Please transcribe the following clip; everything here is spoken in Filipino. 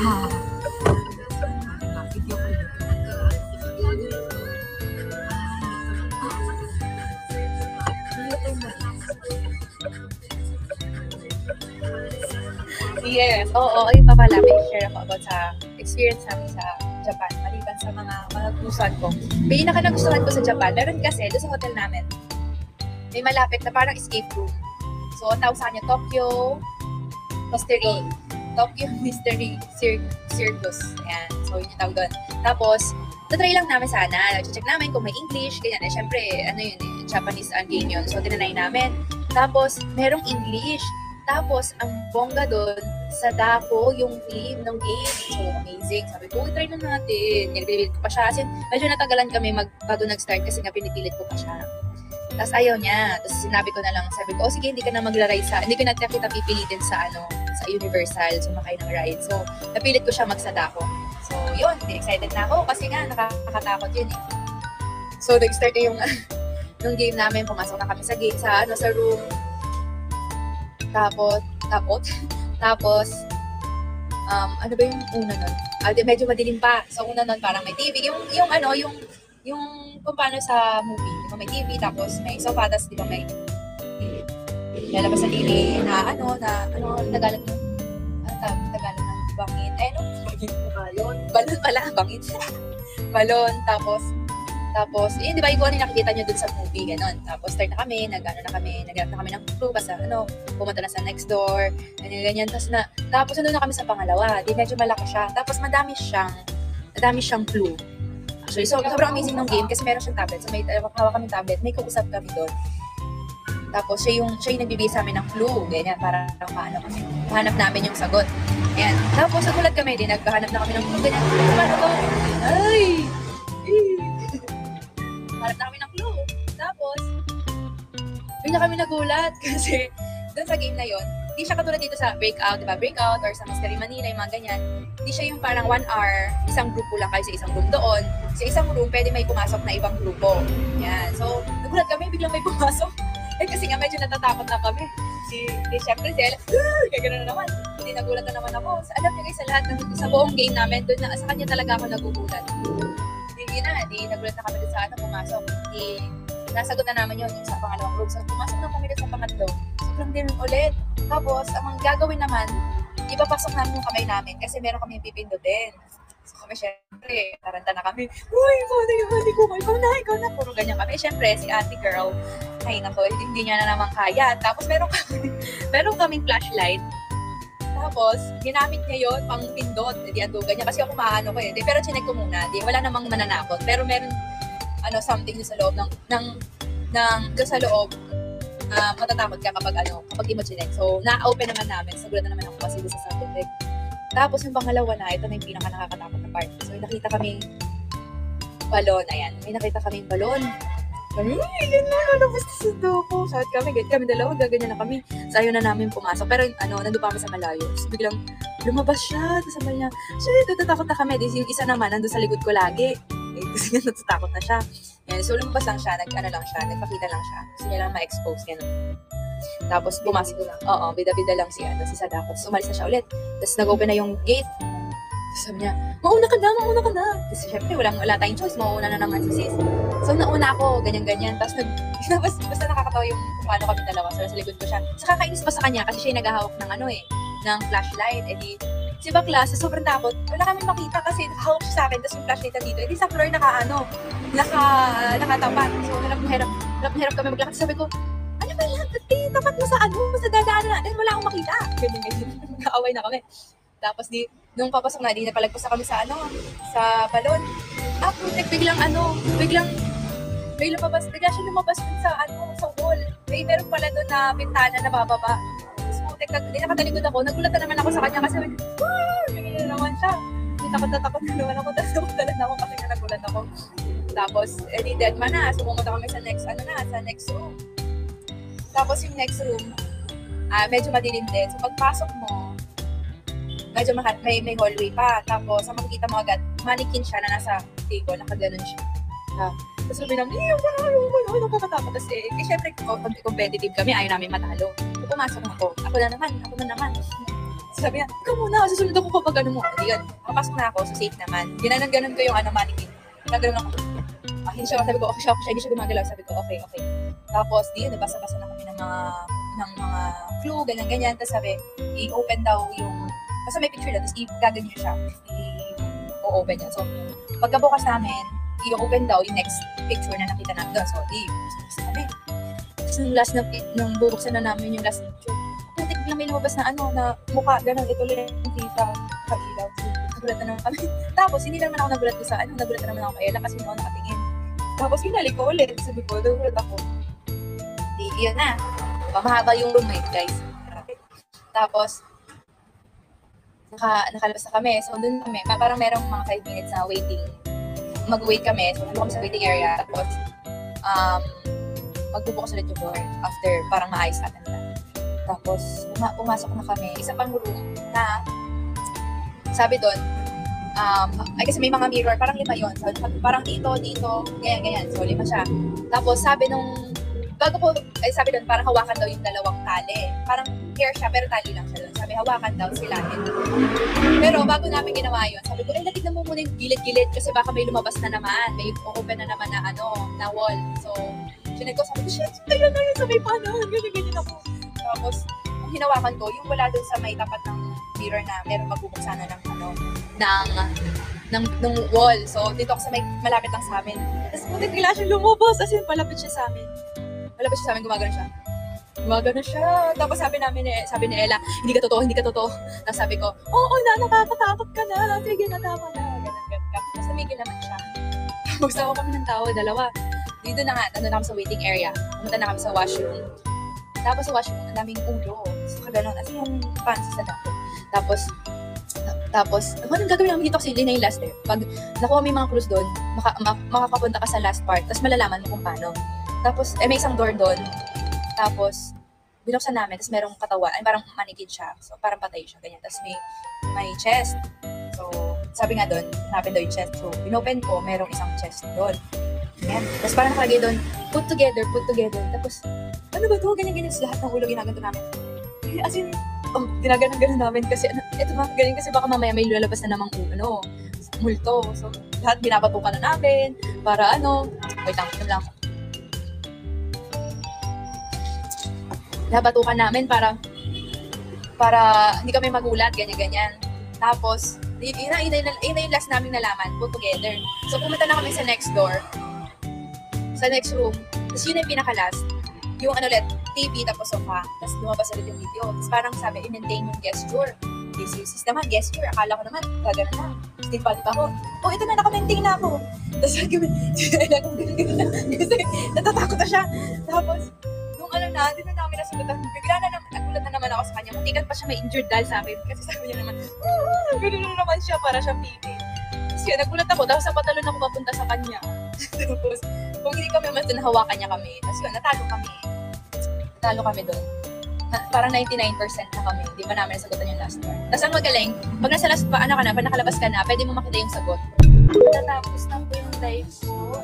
Video ko yun. Yes, oo, ayun pa pala, may share ako about sa experience namin sa Japan, maliban sa mga nagustuhan ko. Pinaka nagustuhan ko sa Japan, meron kasi doon sa hotel namin, may malapit na parang escape room. So, ang tawag sa kanya, Tokyo Mystery Circus. Ayan, so yun yung tawag doon. Tapos, tatry lang namin sana, check namin kung may English, ganyan. Syempre, Japanese ang game yun. So, tinanay namin. Tapos, merong English. Tapos, ang bongga doon, sa dako yung theme ng game. So, amazing. Sabi ko, try na natin. Pinipilit ko pa siya. Kasi medyo natagalan kami bago nag-start kasi nga pinipilit ko pa siya. Tapos ayaw niya. Tapos sinabi ko na lang, sabi ko, sige, hindi ka na magla-ride hindi ko na kita pipilitin sa Universal, sumakay ng ride. So, napilit ko siya magsadako. So, yun, excited na ako kasi nga, nakakatakot yun eh. So, nag-start na yung game namin, pumasok na kami sa room. Tapos, ano ba yung una nun? Medyo madilim pa. So, una nun, parang may TV. Yung kung paano sa movie. Di ba may TV, tapos may sofa, tapos di ba may lalabas sa TV na Tagalog ng bangin. Balon pala, bangin. Balon, tapos, yun, di ba, yung nakikita nyo dun sa movie, gano'n. Tapos, start na kami, naghanap na kami ng clue, basta, pumunta na sa next door, ganyan. Tapos, nandun na kami sa pangalawa, di medyo malaki siya. Tapos, madami siyang clue. Actually, so, sobrang amazing ng game kasi meron siyang tablet. So, may hawak kami tablet, may kausap kami doon. Tapos, siya yung nagbibigay sa amin ng clue, ganyan, para mahanap namin yung sagot. Ayan. Tapos, nagulat kami din, naghahanap na kami ng clue, ganyan. Paano ko? Hanap na kami ng clue. Tapos, doon na kami nagulat kasi doon sa game na yon, hindi siya katulad dito sa Breakout, diba? Breakout or sa Mystery Manila, yung mga ganyan. Hindi siya yung parang 1 hour, isang grupo lang kayo sa isang room doon. Sa isang room, pwede may pumasok na ibang grupo. Yan. So, nagulat kami, biglang may pumasok. Kasi nga medyo natatakot na kami. Siyempre, gano'n na naman. Hindi nagulat na naman ako. Alam niyo guys, sa lahat sa buong game namin, doon na, sa kanya talaga ako nagugulat. Hindi nagulat na kami doon sa pumasok. Nasagot na naman yun sa pangalawang room. So, pumasok na kami doon sa pangatlo. Sobrang din ulit. Tapos, ang gagawin naman, ipapasok namin yung kamay namin kasi meron kami pipindutin. So, kami syempre, taranta na kami. Uy, ikaw na. Puro ganyan kami. Syempre, si ate girl, ay nako, hindi niya na naman kaya. Tapos, meron kaming flashlight. Tapos, ginamit niya yun pang pindot. Hindi andugan niya. Kasi ako maano ko eh. Pero chinek ko muna. Wala namang mananakot. Pero meron something doon sa loob doon sa loob. Matatakot ka kapag di mo chinek. So, na-open naman namin. Sagulat na naman ako kasi doon sa subject. Tapos, yung pangalawa na, ito na yung pinaka nakakatakot na part. So, nakita kaming balon. Ayan. May nakita kaming balon. Kami, lalabas na sa doko. Sabi kami dalawa, gaganyan na kami. So, ayaw na namin pumasok. Pero, nandun pa kami sa malayo. So, biglang lumabas siya. Tapos sabi niya, shit, natatakot na kami. Yung isa naman, nandun sa likod ko lagi. Kasi nga natatakot na siya. Yan, so, lumabas lang siya. Nagpakita lang siya. Gusto niya lang ma-expose. Ganun. Tapos, bumasok lang. Oo, bida-bida lang si Sadako. Tapos, umalis na siya ulit. Tapos, nag-open na yung gate. Tapos, sabi niya, mauna ka na. Kasi, syempre, wala tayong choice. Mauna na naman si sis. So, nauna ako, ganyan-ganyan. Tapos, basta nakakatawa yung kung paano kami dalawa. So, sa likod ko siya. So, kakainis pa sa kanya kasi siya yung naghahawak ng flashlight. Si bakla, sa sobrang takot, wala kami makita kasi nakahawak siya sa akin. Tapos, yung flashlight na dito. Sa floor nakatapat. So, hirap kami maglakad. Sabi ko, ano ba yan? Tapat mo sa dadaan natin. Wala akong makita. Ganyan. Nakaaway na kami. Tapos, nung papasok na, napalagpas na kami sa balon. Biglang siya lumabas dun sa wall. Meron pala dun na bintana na bababa. Hindi nakatalikod ako. Nagulat na naman ako sa kanya kasi ganyan na naman siya. Takot na naman ako. Tapos nagulat ako kasi nagulat ako. Tapos, dead man na. Sumunod kami sa next room. Tapos yung next room, medyo madilim din. So, pagpasok mo, medyo may hallway pa. Tapos, ang makikita mo agad, mannequin siya na nasa table, nakaganon siya. Tapos sabi namin, nakakatakot. Tapos syempre, pag competitive kami, ayaw namin matalo. So, pumasok ako. Ako na naman. Sabi niya, ikaw muna, susunod ako kapag ano mo. Hindi yun, nakapasok na ako, so safe naman. Ginanon-ganon ko yung mannequin. Nagano'n ako. Hindi siya, sabi ko, okay siya, hindi siya gumagalaw. Sabi ko, okay. Tapos, di yun, nabasa-basa na kami ng mga clue, ganyan-ganyan. Tapos sabi, i-open daw yung, basta may picture daw, tapos i-gaganyan siya. I-open niya. So, pagkabukas namin, i-open daw yung next picture na nakita namin doon. So, basta kami. Tapos, nung last nung bubuksan na namin yung last picture, putik lang may lumabas na na mukha, ganun, ito lang yung kita, kagilaw. Nagulat na naman kami. Tapos, hindi naman ako nagulat ko sa nagulat na naman ako kay Ella kasi hindi ako nakatingin. Tapos, hinalik ko ulit. Sabi ko, nagulat ako. Di, yun na. Mahaba yung roommate, guys. Tapos, nakalabas na kami. So, dun kami, parang merong mga 5 minutes na waiting. Mag-wait kami. So, nandun kami sa waiting area. Tapos, magbubukas ulit yung door after parang maayos natin na. Tapos, pumasok na kami. Isa pang room na, sabi doon, ay kasi may mga mirror, parang 5 yun. So, parang dito, ganyan. So, 5 siya. Tapos, sabi sabi doon, parang hawakan daw yung dalawang tali. Parang hair siya, pero tali lang siya doon. Sabi, hawakan daw sila. Pero bago namin ginawa yun, sabi ko, natignan mo muna yung gilid-gilid kasi baka may lumabas na naman. May open na naman na wall. So, sinag ko, sabi ko, shit, ayun na yun, sabi paano, ganyan ako. Tapos, ang hinawakan ko, yung wala doon sa may tapat ng mirror na meron magbubuksan na ng wall. So, dito ako sa may malapit lang sa amin. Tapos, puti bigla siya lumabas. As in, palapit siya sa amin. Gumagano siya. Tapos sabi ni Ella, hindi ka totoo. Tapos sabi ko, oo na, nakakatakot ka na. Sige na, tama na. Ganun. Tapos namigil naman siya. Tapos ako kami ng tao, dalawa. Dito na nga, nandun na kami sa waiting area. Pumunta na kami sa washroom. Tapos sa washroom, ang daming ulo. So, kaganon. As in, yung pants sa dako. Tapos, anong gagawin namin dito kasi hindi na yung last step. Pag nakuha mo yung mga clues doon, makakapunta ka sa last part, tapos malalaman mo kung paano. Tapos, may isang door doon. Tapos, binuksan namin, tapos merong katawan, parang mannequin siya. So, parang patay siya, ganyan. Tapos may chest. So, sabi nga doon, hanapin daw yung chest. So, pinopen ko, merong isang chest doon. Ayan. Tapos parang nakalagay doon, put together. Tapos, ano ba to? Ganyan. So, lahat ng ulo ginaganto namin. As in, ginaganon namin kasi, ito ba, ganyan kasi baka mamaya may lalabas na namang multo. So, lahat binabatukan na namin, para wait lang. Nabatukan namin para hindi kami magulat, ganyan. Tapos, yun yung last namin nalaman, put together. So, pumunta na kami sa next door, sa next room. Tapos yun yung pinaka-last. Yung TV, tapos sofa. Tapos lumabas ulit yung video. Tapos parang sabi, i-maintain yung gesture. This naman, gesture. Akala ko naman, gagana na. Tapos di pa ako, ito na, naka-maintain na ako. Tapos kasi natatakot na siya. Tapos, hindi na namin nasagutan. Bigla na nagulat na naman ako sa kanya. Muntikan pa siya may injured dahil sa amin. Kasi sabi niya naman, gano'n na naman siya para siyang pipi. Tapos yun, nagulat ako. Tapos sa patalon ako papunta sa kanya. Tapos, kung hindi kami mas nahawakan niya kami. Tapos yun, natalo kami doon. Parang 99% na kami. Hindi pa namin nasagutan yung last part. Tapos ang magaling, pag nasa last pa, pag nakalabas ka na, pwede mo makita yung sagot. Natapos na po yung live show.